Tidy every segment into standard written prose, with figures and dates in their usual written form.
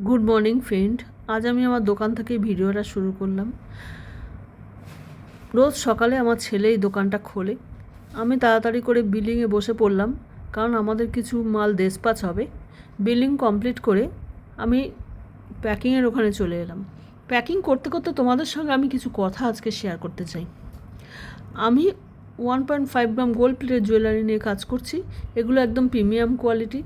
Good morning friend. আজ আমি আমার দোকান থেকে ভিডিওটা শুরু করলাম। রোজ সকালে আমার ছেলে এই দোকানটা খোলে। আমি তাড়াতাড়ি করে বিলিংয়ে বসে পড়লাম, কারণ আমাদের কিছু মাল ডেসপাচ হবে। বিলিং কমপ্লিট করে আমি প্যাকিংয়ের ওখানে চলে এলাম। প্যাকিং করতে করতে তোমাদের সঙ্গে আমি কিছু কথা আজকে শেয়ার করতে চাই। আমি 1.5 গ্রাম গোল্ড প্লেটের জুয়েলারি নিয়ে কাজ করছি। এগুলো একদম প্রিমিয়াম কোয়ালিটি।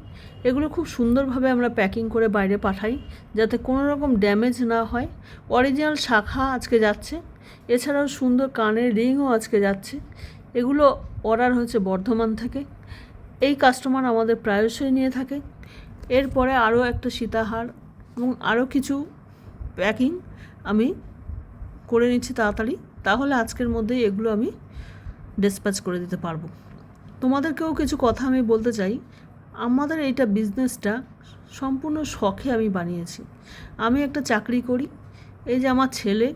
এগুলো খুব সুন্দরভাবে আমরা প্যাকিং করে বাইরে পাঠাই, যাতে কোনো রকম ড্যামেজ না হয়। অরিজিনাল শাখা আজকে যাচ্ছে, এছাড়াও সুন্দর কানের রিংও আজকে যাচ্ছে। এগুলো অর্ডার হয়েছে বর্ধমান থেকে। এই কাস্টমার আমাদের প্রায়শই নিয়ে থাকে। এরপরে আরও একটা সীতাহার এবং আরও কিছু প্যাকিং আমি করে নিচ্ছি তাড়াতাড়ি, তাহলে আজকের মধ্যেই এগুলো আমি ডিসপ্যাচ করে দিতে পারবো। তোমাদেরকেও কিছু কথা আমি বলতে চাই। আমাদের এইটা বিজনেসটা সম্পূর্ণ শখে আমি বানিয়েছি। আমি একটা চাকরি করি, এই যে আমার ছেলে,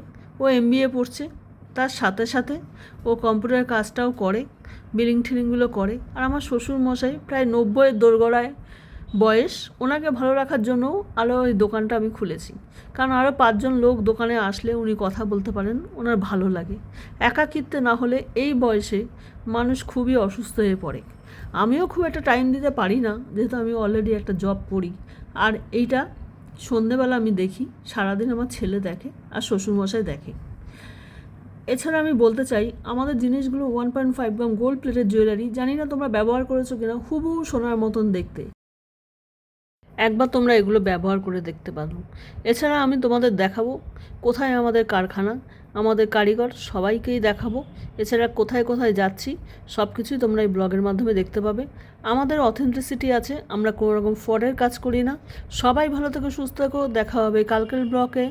ও MBA পড়ছে, তার সাথে সাথে ও কম্পিউটার কাজটাও করে, বিলিং ঠিলিংগুলো করে। আর আমার শ্বশুর মশাই প্রায় 90-এর দোরগোড়ায় বয়স, ওনাকে ভালো রাখার জন্যও ওই দোকানটা আমি খুলেছি। কারণ আরও 5জন লোক দোকানে আসলে উনি কথা বলতে পারেন, ওনার ভালো লাগে। একাকিত্বে না হলে এই বয়সে মানুষ খুবই অসুস্থ হয়ে পড়ে। আমিও খুব একটা টাইম দিতে পারি না, যেহেতু আমি অলরেডি একটা জব করি। আর এইটা সন্ধেবেলা আমি দেখি, সারাদিন আমার ছেলে দেখে আর শ্বশুরমশাই দেখে। এছাড়া আমি বলতে চাই, আমাদের জিনিসগুলো 1.5 গ্রাম গোল্ড প্লেটের জুয়েলারি, জানি না তোমরা ব্যবহার করেছো কিনা, হুবহু সোনার মতন দেখতে। একবার তোমরা এগুলো ব্যবহার করে দেখতে পারো। এছাড়া আমি তোমাদের দেখাবো কোথায় আমাদের কারখানা, আমাদের কারিগর, সবাইকেই দেখাবো। এছাড়া কোথায় কোথায় যাচ্ছি সব কিছুই তোমরা এই ব্লগের মাধ্যমে দেখতে পাবে। আমাদের অথেন্টিসিটি আছে, আমরা কোনো রকম ফ্রডের কাজ করি না। সবাই ভালো থেকো, সুস্থ থেকো, দেখা হবে কালকের ব্লগে।